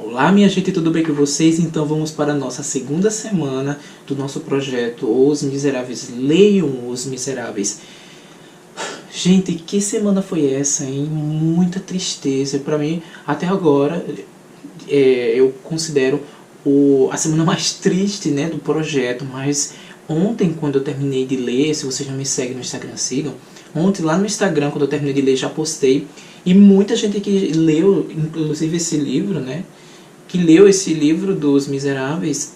Olá minha gente, tudo bem com vocês? Então vamos para a nossa segunda semana do nosso projeto Os Miseráveis. Leiam Os Miseráveis. Gente, que semana foi essa, hein? Muita tristeza. Para mim, até agora, eu considero a semana mais triste, né, do projeto. Mas ontem, quando eu terminei de ler, se vocês não me seguem no Instagram, sigam. Ontem, lá no Instagram, quando eu terminei de ler, já postei. E muita gente que leu, inclusive esse livro, né, que leu esse livro dos Miseráveis,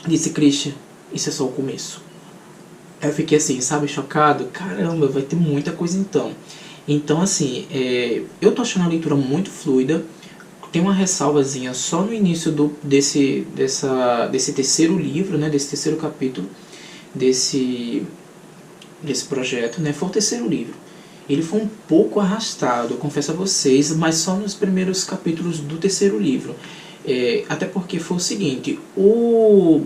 disse: Christian, isso é só o começo. Aí eu fiquei assim, sabe, chocado. Caramba, vai ter muita coisa então. Então assim, eu tô achando a leitura muito fluida. Tem uma ressalvazinha só no início desse terceiro livro, né, desse terceiro capítulo desse projeto, né. Foi o terceiro livro. Ele foi um pouco arrastado, eu confesso a vocês, mas só nos primeiros capítulos do terceiro livro. Até porque foi o seguinte, o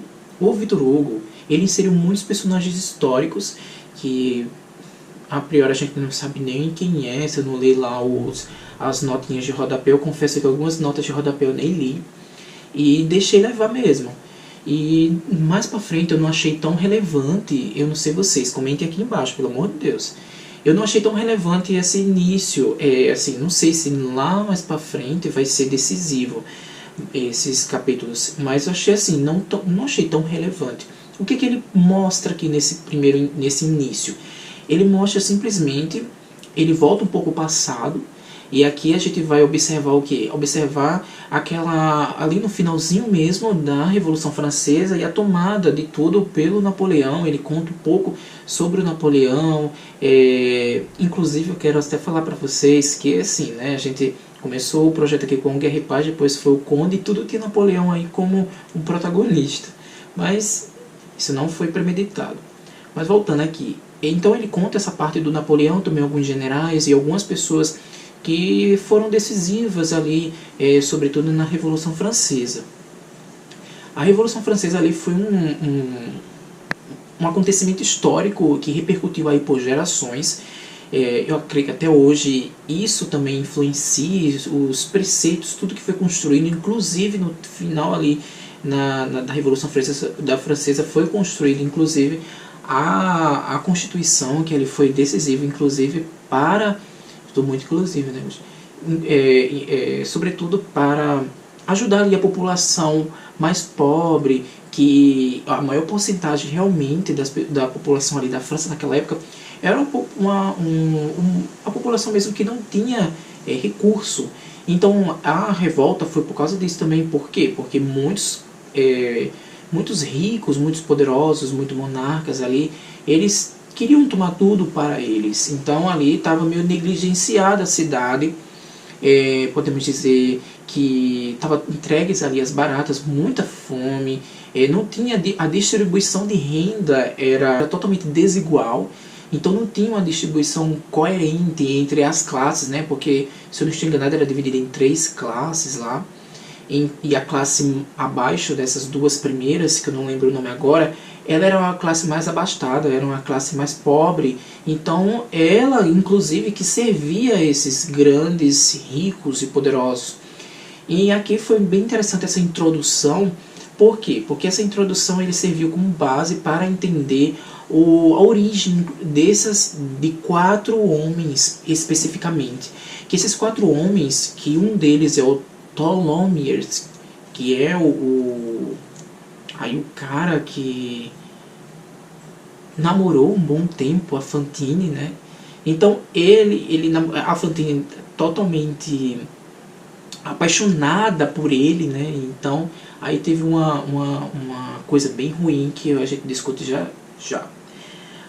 Victor Hugo, ele inseriu muitos personagens históricos que a priori a gente não sabe nem quem é. Se eu não ler lá as notinhas de rodapé, eu confesso que algumas notas de rodapé eu nem li e deixei levar mesmo. E mais pra frente eu não achei tão relevante. Eu não sei vocês, comentem aqui embaixo, pelo amor de Deus. Eu não achei tão relevante esse início, assim, não sei se lá mais pra frente vai ser decisivo esses capítulos, mas eu achei assim, não achei tão relevante. O que ele mostra aqui nesse início? Ele mostra simplesmente, ele volta um pouco ao passado, e aqui a gente vai observar o que? Observar ali no finalzinho mesmo da Revolução Francesa e a tomada de tudo pelo Napoleão. Ele conta um pouco sobre o Napoleão. Inclusive eu quero até falar para vocês que assim, né, a gente começou o projeto aqui com o Guerra e Paz, depois foi o Conde, e tudo tinha Napoleão aí como um protagonista. Mas isso não foi premeditado. Mas voltando aqui, então ele conta essa parte do Napoleão, também alguns generais e algumas pessoas que foram decisivas ali, sobretudo na Revolução Francesa. A Revolução Francesa ali foi um acontecimento histórico que repercutiu aí por gerações. Eu acredito que até hoje isso também influencia os preceitos, tudo que foi construído, inclusive no final ali da Revolução Francesa foi construído, inclusive a Constituição, que ele foi decisivo, inclusive para... Estou muito inclusive, né? Sobretudo para ajudar ali a população mais pobre, que a maior porcentagem realmente da população ali da França naquela época era a população mesmo que não tinha recurso. Então a revolta foi por causa disso também. Por quê? Porque muitos ricos, muitos poderosos, muitos monarcas ali, eles queriam tomar tudo para eles. Então ali estava meio negligenciada a cidade. Podemos dizer que estava entregues ali as baratas, muita fome, não tinha a distribuição de renda, era totalmente desigual. Então não tinha uma distribuição coerente entre as classes, né? Porque, se eu não estou enganado, era dividida em 3 classes lá. E a classe abaixo dessas duas primeiras, que eu não lembro o nome agora, ela era uma classe mais abastada, era uma classe mais pobre. Então ela, inclusive, que servia esses grandes, ricos e poderosos. E aqui foi bem interessante essa introdução. Por quê? Porque essa introdução ele serviu como base para entender a origem de 4 homens especificamente. Que esses 4 homens, que um deles é o Tholomyès, que é o cara que namorou um bom tempo a Fantine, né? Então a Fantine totalmente apaixonada por ele, né? Então aí teve uma coisa bem ruim que a gente discute já.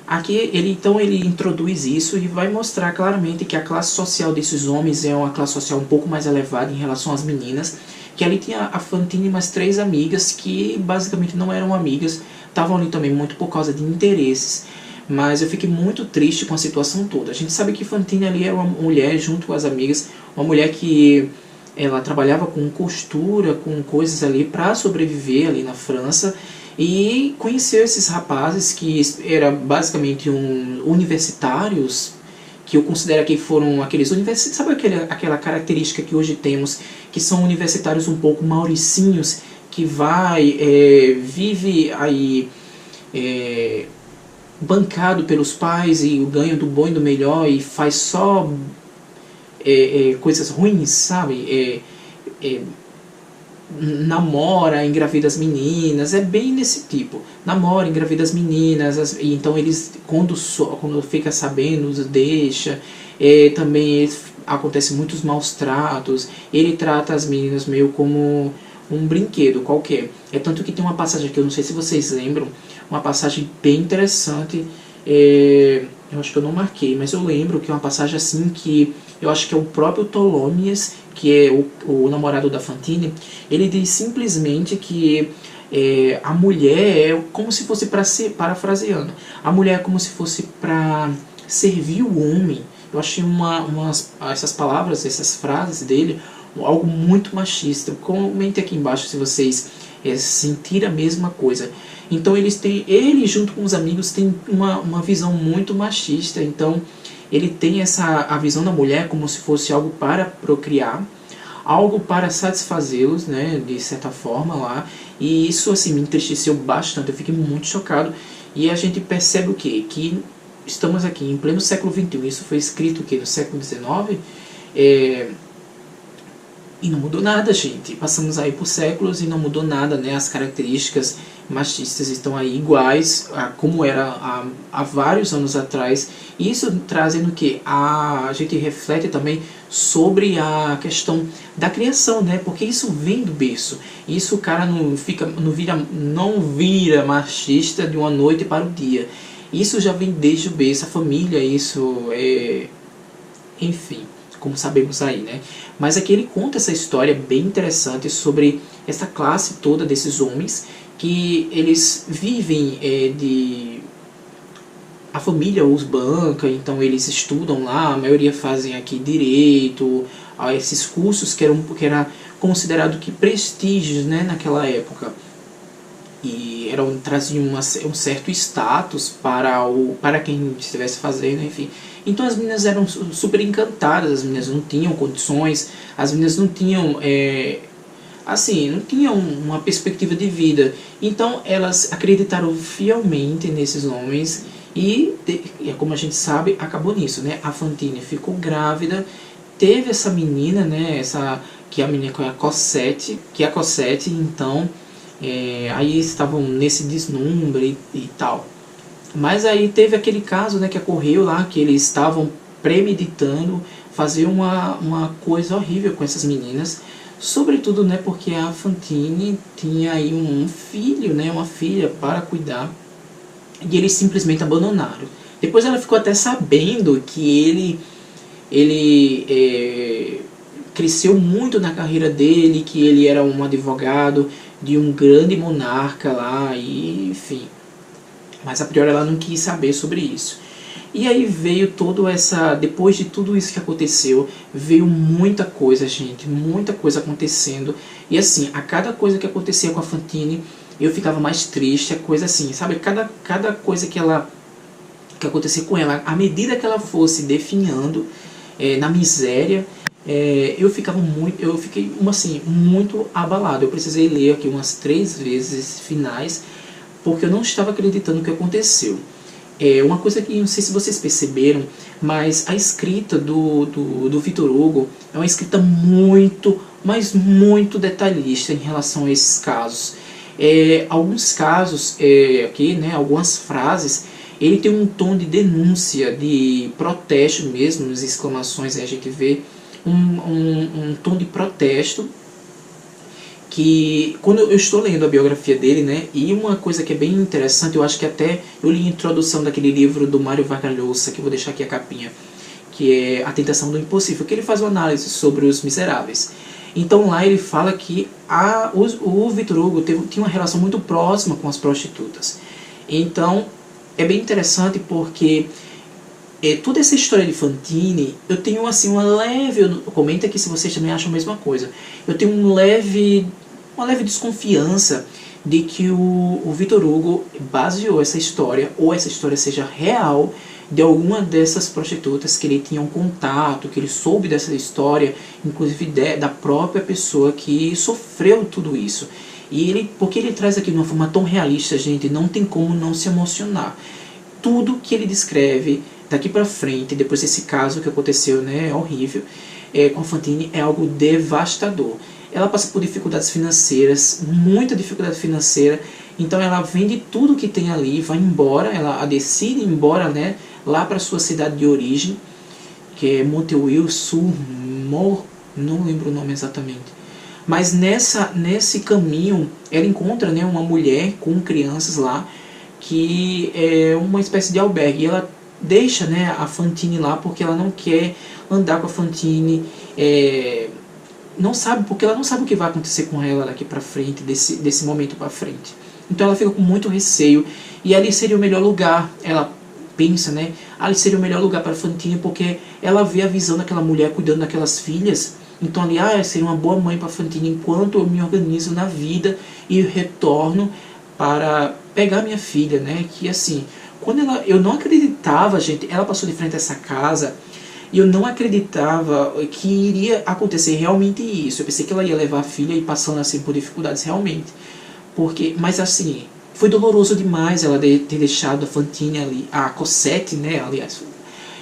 Aqui ele introduz isso e vai mostrar claramente que a classe social desses homens é uma classe social um pouco mais elevada em relação às meninas, que ali tinha a Fantine e mais 3 amigas que basicamente não eram amigas, estavam ali também muito por causa de interesses. Mas eu fiquei muito triste com a situação toda. A gente sabe que Fantine ali era uma mulher junto com as amigas, uma mulher que ela trabalhava com costura, com coisas ali para sobreviver ali na França, e conheceu esses rapazes que eram basicamente universitários, que eu considero que foram aqueles universitários, sabe aquela característica que hoje temos, que são universitários um pouco mauricinhos, que vive aí bancado pelos pais e ganha do bom e do melhor e faz só coisas ruins, sabe? Namora, engravida as meninas, é bem nesse tipo. Namora, engravida as meninas, e então eles, quando fica sabendo, deixa. Também acontece muitos maus tratos. Ele trata as meninas meio como um brinquedo qualquer. É tanto que tem uma passagem que eu não sei se vocês lembram, uma passagem bem interessante. Eu acho que eu não marquei, mas eu lembro que é uma passagem assim que eu acho que é o próprio Tholomyès, que é o namorado da Fantine. Ele diz simplesmente que a mulher é como se fosse parafraseando, a mulher é como se fosse para servir o homem. Eu achei essas palavras, essas frases dele, algo muito machista. Comente aqui embaixo se vocês sentiram a mesma coisa. Então ele junto com os amigos tem uma visão muito machista. Então ele tem a visão da mulher como se fosse algo para procriar, algo para satisfazê-los, né, de certa forma lá. E isso assim me entristeceu bastante, eu fiquei muito chocado. E a gente percebe o quê? Que estamos aqui em pleno século XXI, isso foi escrito no século XIX, e não mudou nada, gente. Passamos aí por séculos e não mudou nada, né? As características machistas estão aí iguais a como era há vários anos atrás. Isso trazendo que a gente reflete também sobre a questão da criação, né? Porque isso vem do berço. Isso o cara não vira machista de uma noite para o dia. Isso já vem desde o berço, a família, enfim, como sabemos aí, né? Mas aqui ele conta essa história bem interessante sobre essa classe toda desses homens que eles vivem a família os banca, então eles estudam lá, a maioria fazem aqui direito, esses cursos que era considerado que prestígios, né, naquela época, e traziam um certo status para quem estivesse fazendo, enfim. Então as meninas eram super encantadas, as meninas não tinham condições, as meninas não tinham não tinham uma perspectiva de vida. Então elas acreditaram fielmente nesses homens e como a gente sabe, acabou nisso, né? A Fantine ficou grávida, teve essa menina, né? Que é a menina que é a Cosette, então aí estavam nesse deslumbre e tal. Mas aí teve aquele caso, né, que ocorreu lá, que eles estavam premeditando fazer uma coisa horrível com essas meninas, sobretudo, né, porque a Fantine tinha aí um filho, né, uma filha para cuidar, e eles simplesmente abandonaram. Depois ela ficou até sabendo que ele cresceu muito na carreira dele, que ele era um advogado de um grande monarca lá, e enfim. Mas a priori ela não quis saber sobre isso. E aí veio depois de tudo isso que aconteceu, veio muita coisa, gente, muita coisa acontecendo. E assim, a cada coisa que acontecia com a Fantine, eu ficava mais triste, a coisa assim, sabe? Cada coisa que acontecia com ela, à medida que ela fosse definhando na miséria, eu fiquei assim, muito abalado. Eu precisei ler aqui umas 3 vezes finais, porque eu não estava acreditando no que aconteceu. Uma coisa que não sei se vocês perceberam, mas a escrita do Victor Hugo é uma escrita muito, mas muito detalhista em relação a esses casos. Alguns casos aqui, né, algumas frases, ele tem um tom de denúncia, de protesto mesmo, nas exclamações a gente vê um tom de protesto, que quando eu estou lendo a biografia dele, né, e uma coisa que é bem interessante, eu acho que até eu li a introdução daquele livro do Mário Vargas Llosa, que eu vou deixar aqui a capinha, que é A Tentação do Impossível, que ele faz uma análise sobre Os Miseráveis. Então lá ele fala que o Victor Hugo tinha uma relação muito próxima com as prostitutas. Então é bem interessante porque toda essa história de Fantine, eu tenho assim uma leve, comenta aqui se vocês também acham a mesma coisa, eu tenho uma leve desconfiança de que o Victor Hugo baseou essa história, ou essa história seja real, de alguma dessas prostitutas que ele tinha um contato, que ele soube dessa história, inclusive da própria pessoa que sofreu tudo isso. E porque ele traz aqui de uma forma tão realista, gente, não tem como não se emocionar. Tudo que ele descreve daqui pra frente, depois desse caso que aconteceu, né, é horrível, com a Fantine, é algo devastador. Ela passa por dificuldades financeiras, muita dificuldade financeira, então ela vende tudo que tem ali, vai embora, ela decide ir embora, né, lá para sua cidade de origem, que é Monteuil-sur-Mor, não lembro o nome exatamente. Mas nesse caminho, ela encontra, né, uma mulher com crianças lá, que é uma espécie de albergue. E ela deixa, né, a Fantine lá porque ela não quer andar com a Fantine, porque ela não sabe o que vai acontecer com ela daqui pra frente, desse momento pra frente. Então ela fica com muito receio, e ali seria o melhor lugar, ela pensa, né, ali seria o melhor lugar para a Fantine, porque ela vê a visão daquela mulher cuidando daquelas filhas. Então ali, seria uma boa mãe para a Fantine enquanto eu me organizo na vida e retorno para pegar minha filha, né? Que assim, eu não acreditava, gente, ela passou de frente a essa casa e eu não acreditava que iria acontecer realmente isso. Eu pensei que ela ia levar a filha e passando assim por dificuldades realmente. Mas assim, foi doloroso demais ela ter deixado a Fantine ali, a Cosette, né? Aliás,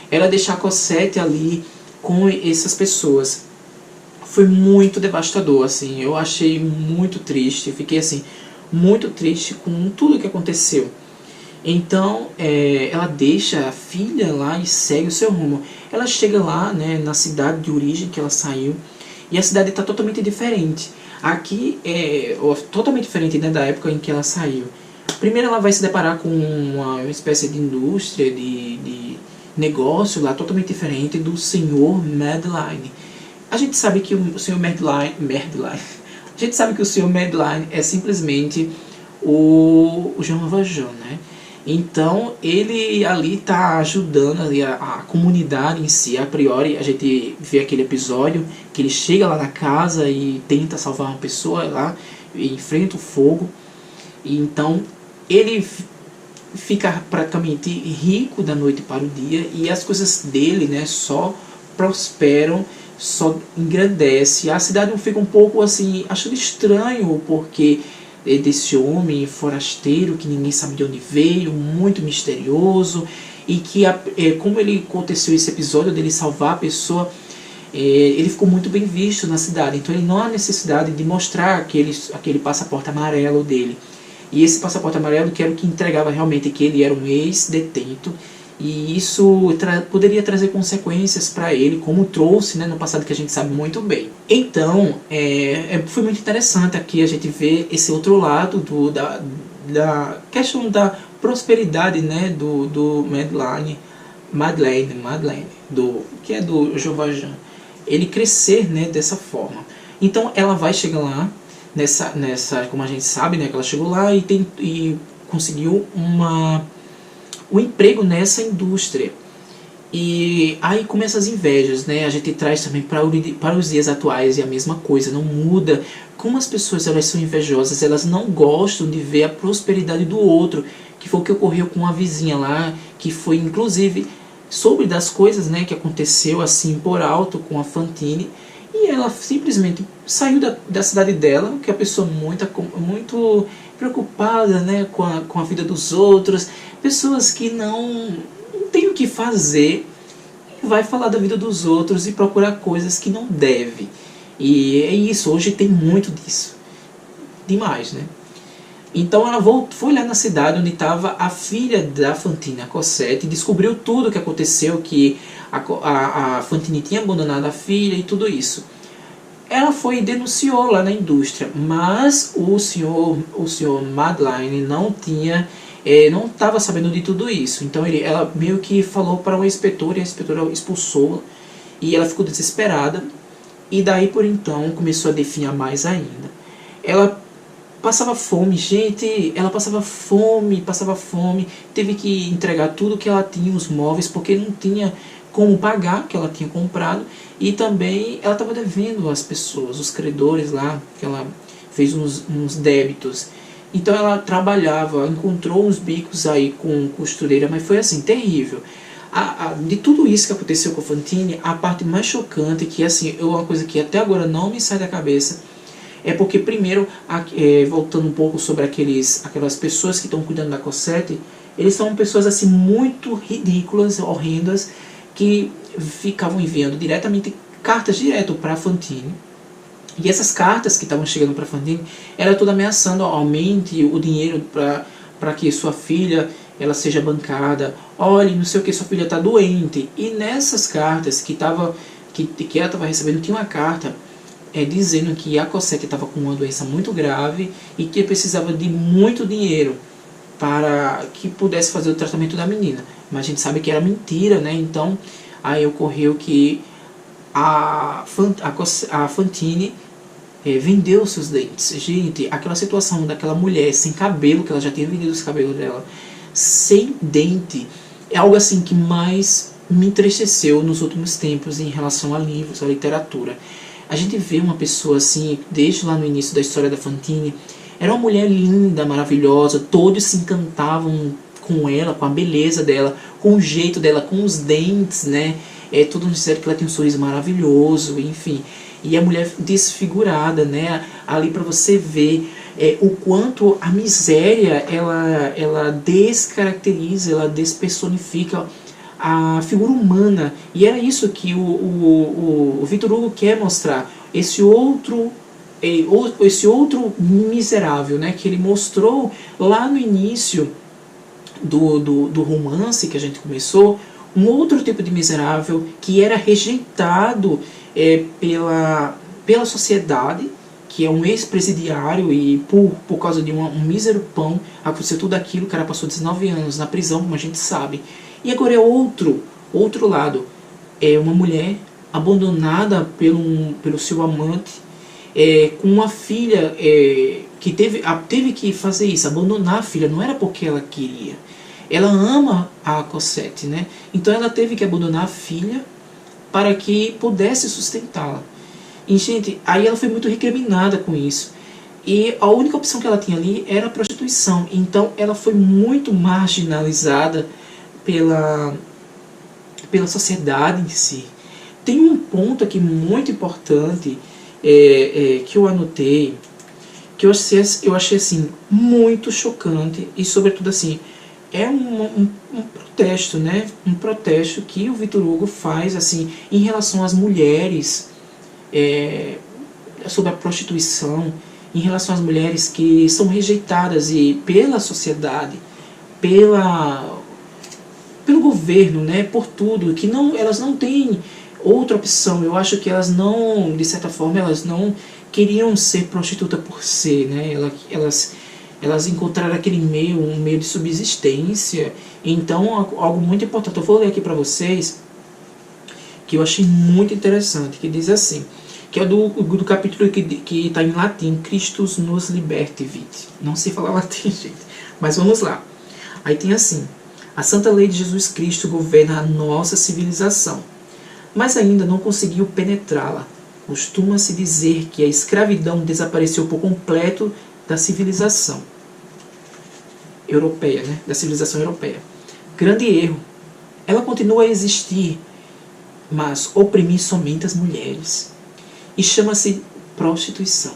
ela deixar a Cosette ali com essas pessoas. Foi muito devastador, assim, eu achei muito triste, fiquei assim, muito triste com tudo que aconteceu. Então, ela deixa a filha lá e segue o seu rumo. Ela chega lá, né, na cidade de origem que ela saiu, e a cidade está totalmente diferente. Aqui é totalmente diferente, né, da época em que ela saiu. Primeiro ela vai se deparar com uma espécie de indústria, de negócio lá, totalmente diferente do Senhor Madeline. A gente sabe que o Sr. Madeline, a gente sabe que o Sr. Madeline é simplesmente o Jean Valjean, né? Então ele ali está ajudando ali a comunidade em si. A priori a gente vê aquele episódio que ele chega lá na casa e tenta salvar uma pessoa lá, e enfrenta o fogo. E então ele fica praticamente rico da noite para o dia, e as coisas dele, né, só prosperam, só engrandece. A cidade fica um pouco assim, achando estranho, porque desse homem forasteiro que ninguém sabe de onde veio, muito misterioso, e que como ele aconteceu esse episódio dele salvar a pessoa, ele ficou muito bem visto na cidade. Então ele não há necessidade de mostrar aquele passaporte amarelo dele. E esse passaporte amarelo que era o que entregava realmente que ele era um ex-detento. E isso poderia trazer consequências para ele, como trouxe, né, no passado, que a gente sabe muito bem. Então, foi muito interessante aqui a gente ver esse outro lado da questão da prosperidade, né, do Madeleine, que é do Jean Valjean. Ele crescer, né, dessa forma. Então, ela vai chegar lá, como a gente sabe, né, que ela chegou lá e conseguiu um emprego nessa indústria. E aí começam as invejas, né? A gente traz também para os dias atuais, e a mesma coisa, não muda. Como as pessoas, elas são invejosas, elas não gostam de ver a prosperidade do outro, que foi o que ocorreu com a vizinha lá, que foi inclusive soube das coisas, né, que aconteceu assim por alto com a Fantine, e ela simplesmente saiu da cidade dela, que é uma pessoa muito preocupada, né, com a vida dos outros, pessoas que não tem o que fazer, e vai falar da vida dos outros e procurar coisas que não deve. E é isso, hoje tem muito disso, demais, né? Então ela foi lá na cidade onde estava a filha da Fantine, a Cosette, e descobriu tudo o que aconteceu, que a Fantine tinha abandonado a filha e tudo isso. Ela foi e denunciou lá na indústria, mas o senhor Madeline não estava sabendo de tudo isso. Então ela meio que falou para uma inspetora, e a inspetora expulsou-a, e ela ficou desesperada, e daí por então começou a definhar mais ainda. Ela passava fome, gente, passava fome, teve que entregar tudo que ela tinha, os móveis, porque não tinha como pagar, que ela tinha comprado, e também ela estava devendo às pessoas, os credores lá, que ela fez uns débitos. Então ela trabalhava, encontrou uns bicos aí com costureira, mas foi assim, terrível. De tudo isso que aconteceu com a Fantine, a parte mais chocante, que assim, é uma coisa que até agora não me sai da cabeça, é porque primeiro, voltando um pouco sobre aquelas pessoas que estão cuidando da Cosette, eles são pessoas assim muito ridículas, horrendas, que ficavam enviando diretamente cartas direto para a Fantine. E essas cartas que estavam chegando para a Fantine, era tudo ameaçando: aumente o dinheiro para que sua filha ela seja bancada, olhe, não sei o que, sua filha está doente. E nessas cartas que ela estava recebendo, tinha uma carta dizendo que a Cosette estava com uma doença muito grave e que precisava de muito dinheiro para que pudesse fazer o tratamento da menina. Mas a gente sabe que era mentira, né? Então aí ocorreu que a Fantine vendeu seus dentes. Gente, aquela situação daquela mulher sem cabelo, que ela já tinha vendido os cabelos dela, sem dente, é algo assim que mais me entristeceu nos últimos tempos em relação a livros, a literatura. A gente vê uma pessoa assim, desde lá no início da história da Fantine, era uma mulher linda, maravilhosa, todos se encantavam com ela, com a beleza dela, com o jeito dela, com os dentes, né? Todos disseram que ela tem um sorriso maravilhoso, enfim. E a mulher desfigurada, né? Ali para você ver o quanto a miséria ela descaracteriza, ela despersonifica a figura humana. E era isso que o Victor Hugo quer mostrar. Esse outro miserável, né? Que ele mostrou lá no início do romance que a gente começou, um outro tipo de miserável que era rejeitado pela sociedade, que é um ex-presidiário, e por causa de um mísero pão aconteceu tudo aquilo. O cara passou 19 anos na prisão, como a gente sabe. E agora é outro lado, é uma mulher abandonada pelo seu amante, com uma filha que teve que fazer isso, abandonar a filha. Não era porque ela queria, ela ama a Cosette, né? Então ela teve que abandonar a filha para que pudesse sustentá-la. E, gente, aí ela foi muito recriminada com isso. E a única opção que ela tinha ali era a prostituição. Então ela foi muito marginalizada pela sociedade em si. Tem um ponto aqui muito importante que eu anotei, que eu achei assim, muito chocante, e sobretudo assim, é um protesto, né? Um protesto que o Victor Hugo faz assim, em relação às mulheres, sobre a prostituição, em relação às mulheres que são rejeitadas pela sociedade, pelo governo, né? Por tudo, que elas não têm outra opção. Eu acho que elas não, de certa forma, elas não queriam ser prostituta por ser, né? Elas encontraram aquele um meio de subsistência. Então, algo muito importante, eu vou ler aqui para vocês, que eu achei muito interessante, que diz assim, que é do capítulo que está em latim, Christus nos libertivit. Não sei falar latim, gente, mas vamos lá. Aí tem assim: a santa lei de Jesus Cristo governa a nossa civilização, mas ainda não conseguiu penetrá-la. Costuma-se dizer que a escravidão desapareceu por completo da civilização europeia, né? Da civilização europeia. Grande erro. Ela continua a existir, mas oprimir somente as mulheres. E chama-se prostituição.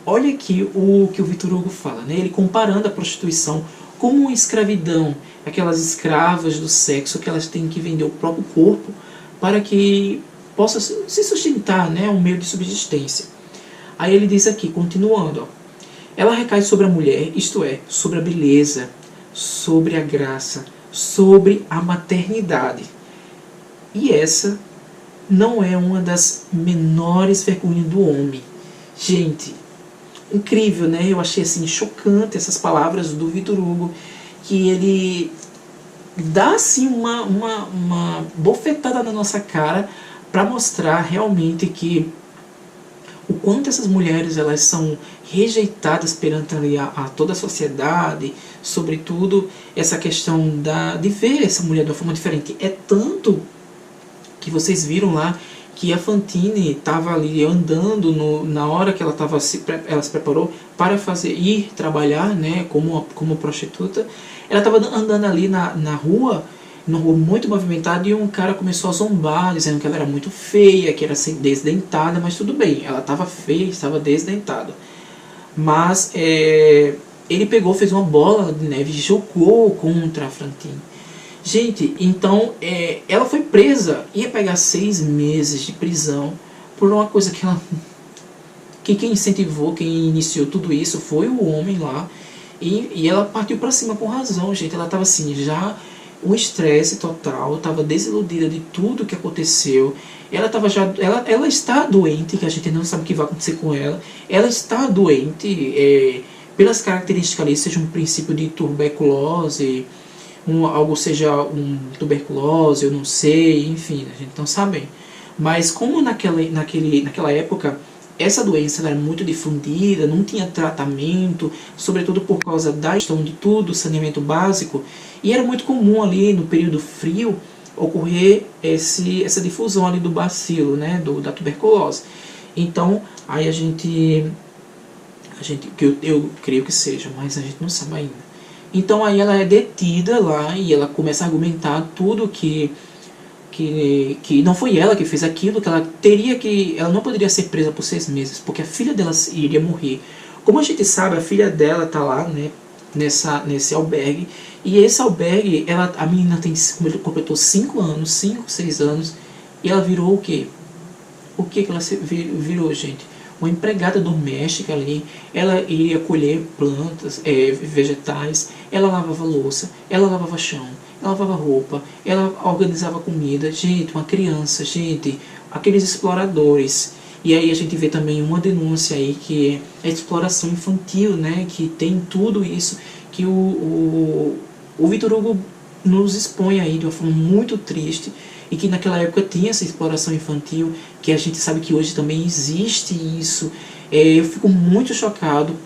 Olha aqui o que o Victor Hugo fala, né? Ele comparando a prostituição como uma escravidão, aquelas escravas do sexo que elas têm que vender o próprio corpo para que possa se sustentar, né? Um meio de subsistência. Aí ele diz aqui, continuando, ó, ela recai sobre a mulher, isto é, sobre a beleza, sobre a graça, sobre a maternidade. E essa não é uma das menores vergonhas do homem. Gente, incrível, né? Eu achei assim chocante essas palavras do Victor Hugo, que ele dá assim uma bofetada na nossa cara para mostrar realmente que o quanto essas mulheres elas são rejeitadas perante a toda a sociedade, sobretudo essa questão de ver essa mulher de uma forma diferente. É tanto que vocês viram lá que a Fantine estava ali andando na hora que ela se preparou para ir trabalhar, né, como prostituta. Ela estava andando ali na rua numa rua muito movimentada, e um cara começou a zombar, dizendo que ela era muito feia, que era assim, desdentada, mas tudo bem, ela estava feia, estava desdentada. Mas ele pegou, fez uma bola de neve e jogou contra a Fantine. Gente, então ela foi presa, ia pegar 6 meses de prisão por uma coisa que ela... que quem incentivou, quem iniciou tudo isso foi o homem lá, e ela partiu para cima com razão, gente. Ela estava assim, já um estresse total, estava desiludida de tudo que aconteceu. Ela estava já, ela está doente, que a gente não sabe o que vai acontecer com ela. Ela está doente, pelas características ali, seja um princípio de tuberculose, algo seja tuberculose, eu não sei, enfim, a gente não sabe. Mas como naquela época essa doença era muito difundida, não tinha tratamento, sobretudo por causa da questão de tudo, saneamento básico, e era muito comum ali no período frio ocorrer essa difusão ali do bacilo, né, da tuberculose. Então, aí que eu creio que seja, mas a gente não sabe ainda. Então aí ela é detida lá e ela começa a argumentar tudo que não foi ela que fez aquilo, que ela não poderia ser presa por 6 meses, porque a filha dela iria morrer. Como a gente sabe, a filha dela está lá, né, nesse albergue, e esse albergue, a menina completou 5 anos, 5, 6 anos, e ela virou o quê? O que ela virou, gente? Uma empregada doméstica ali. Ela iria colher plantas, vegetais, ela lavava louça, ela lavava chão, ela lavava roupa, ela organizava comida. Gente, uma criança, gente, aqueles exploradores. E aí a gente vê também uma denúncia aí que é a exploração infantil, né? Que tem tudo isso que o Victor Hugo nos expõe aí de uma forma muito triste, e que naquela época tinha essa exploração infantil, que a gente sabe que hoje também existe isso. Eu fico muito chocado,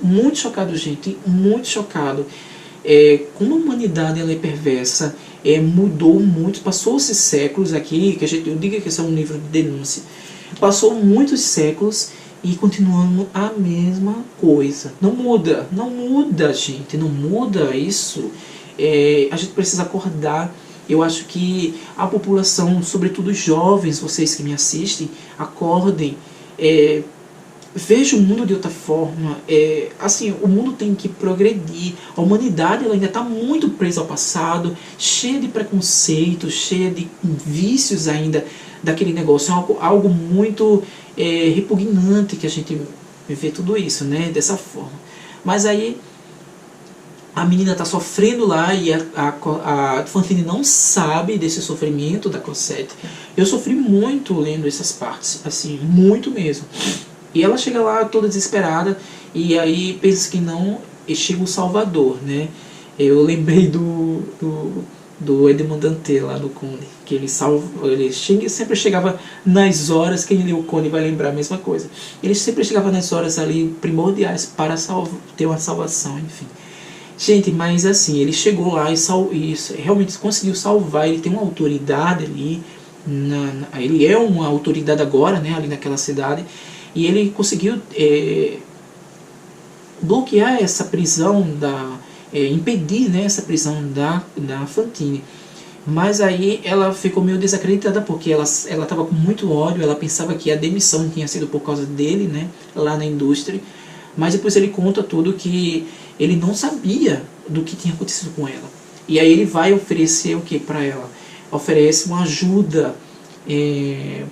gente, muito chocado. Como a humanidade ela é perversa, mudou muito, passou-se séculos aqui, eu digo que esse é um livro de denúncia, passou muitos séculos e continuamos a mesma coisa. Não muda, gente, não muda isso. A gente precisa acordar. Eu acho que a população, sobretudo os jovens, vocês que me assistem, acordem, vejam o mundo de outra forma. Assim, o mundo tem que progredir. A humanidade ela ainda está muito presa ao passado, cheia de preconceitos, cheia de vícios ainda daquele negócio. Algo muito repugnante que a gente vê tudo isso, né, dessa forma. Mas aí a menina está sofrendo lá e a Fantine não sabe desse sofrimento da Cosette. Eu sofri muito lendo essas partes, assim, muito mesmo. E ela chega lá toda desesperada e aí pensa que não, e chega o Salvador, né? Eu lembrei do Edmond Dantès lá do Conde, que ele sempre chegava nas horas, quem leu o Conde vai lembrar a mesma coisa. Ele sempre chegava nas horas ali primordiais para ter uma salvação, enfim. Gente, mas assim, ele chegou lá e realmente conseguiu salvar. Ele tem uma autoridade ali, ele é uma autoridade agora, né, ali naquela cidade, e ele conseguiu bloquear essa prisão, impedir, né, essa prisão da Fantine. Mas aí ela ficou meio desacreditada, porque ela estava com muito ódio. Ela pensava que a demissão tinha sido por causa dele, né, lá na indústria. Mas depois ele conta tudo que ele não sabia do que tinha acontecido com ela. E aí ele vai oferecer o que para ela? Oferece uma ajuda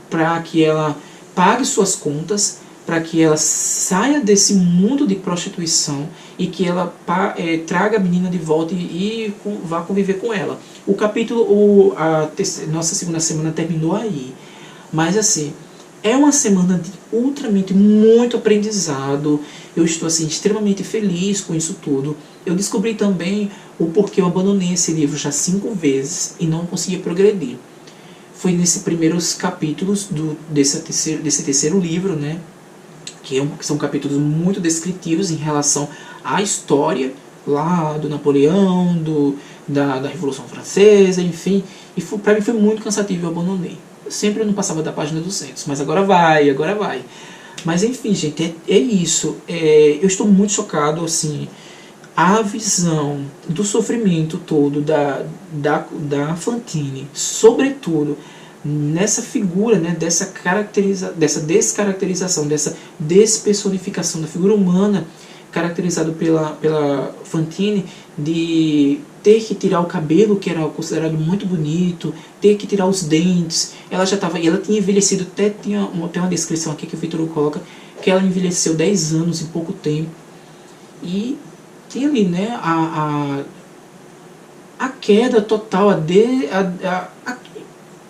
para que ela pague suas contas, para que ela saia desse mundo de prostituição e que ela traga a menina de volta e vá conviver com ela. O capítulo, nossa segunda semana terminou aí. Mas assim, é uma semana de ultramente muito aprendizado. Eu estou assim, extremamente feliz com isso tudo. Eu descobri também o porquê eu abandonei esse livro já 5 vezes e não consegui progredir. Foi nesses primeiros capítulos desse terceiro livro, né? Que são capítulos muito descritivos em relação à história lá do Napoleão, da Revolução Francesa, enfim. E para mim foi muito cansativo, eu abandonei. Sempre não passava da página 200, mas agora vai. Mas enfim, gente, é isso. Eu estou muito chocado, assim. a visão do sofrimento todo da Fantine, sobretudo nessa figura, né, dessa descaracterização, dessa despersonificação da figura humana, caracterizado pela Fantine, de ter que tirar o cabelo, que era considerado muito bonito, ter que tirar os dentes. Ela já estava, ela tinha envelhecido, até tem uma descrição aqui que o Vitor Hugo coloca, que ela envelheceu 10 anos em pouco tempo. E tem ali, né, a queda total,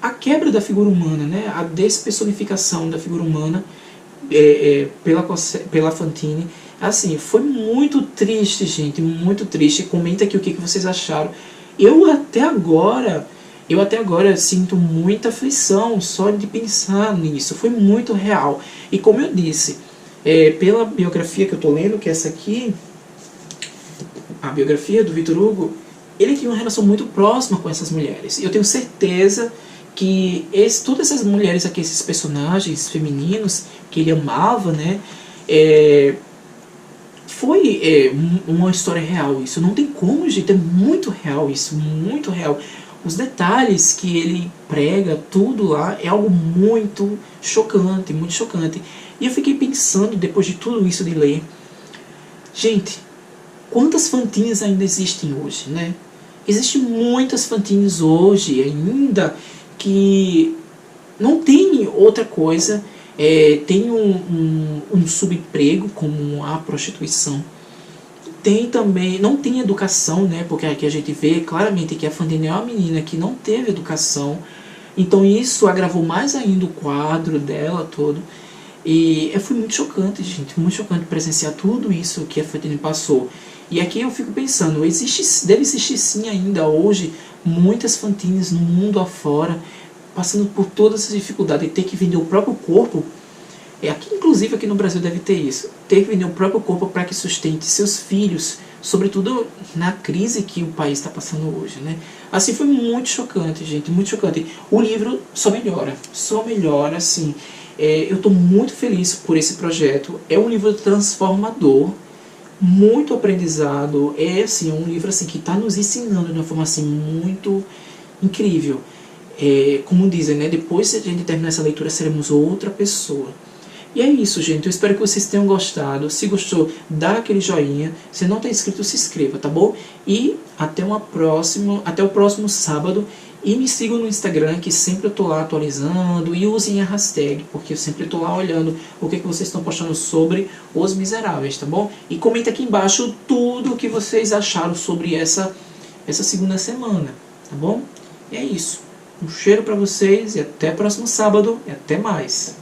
a quebra da figura humana, né, a despersonificação da figura humana pela Fantine. Assim, foi muito triste, gente, muito triste. Comenta aqui o que vocês acharam. Eu até agora sinto muita aflição só de pensar nisso. Foi muito real. E como eu disse, pela biografia que eu estou lendo, que é essa aqui, a biografia do Vitor Hugo, ele tinha uma relação muito próxima com essas mulheres. Eu tenho certeza que todas essas mulheres aqui, esses personagens femininos que ele amava, né, foi uma história real. Isso não tem como, gente, é muito real isso, muito real. Os detalhes que ele prega, tudo lá, é algo muito chocante, muito chocante. E eu fiquei pensando, depois de tudo isso de ler, gente, quantas Fantines ainda existem hoje, né? Existem muitas Fantines hoje ainda que não tem outra coisa, tem um subemprego como a prostituição. Tem também, não tem educação, né? Porque aqui a gente vê claramente que a Fantine é uma menina que não teve educação. Então isso agravou mais ainda o quadro dela todo. E foi muito chocante, gente, muito chocante presenciar tudo isso que a Fantine passou. E aqui eu fico pensando, deve existir sim ainda hoje muitas Fantines no mundo afora, passando por todas essas dificuldades, e ter que vender o próprio corpo. Inclusive aqui no Brasil deve ter isso, ter que vender o próprio corpo para que sustente seus filhos, sobretudo na crise que o país está passando hoje, né? Assim, foi muito chocante, gente, muito chocante. O livro só melhora, assim. Eu estou muito feliz por esse projeto. É um livro transformador, muito aprendizado. Assim, um livro assim, que está nos ensinando de uma forma assim, muito incrível. Como dizem, né? Depois de a gente terminar essa leitura, seremos outra pessoa. E é isso, gente. Eu espero que vocês tenham gostado. Se gostou, dá aquele joinha. Se não está inscrito, se inscreva, tá bom? E até o próximo sábado. E me sigam no Instagram, que sempre eu estou lá atualizando. E usem a hashtag, porque eu sempre estou lá olhando o que vocês estão postando sobre Os Miseráveis, tá bom? E comenta aqui embaixo tudo o que vocês acharam sobre essa segunda semana, tá bom? E é isso. Um cheiro para vocês e até próximo sábado. E até mais.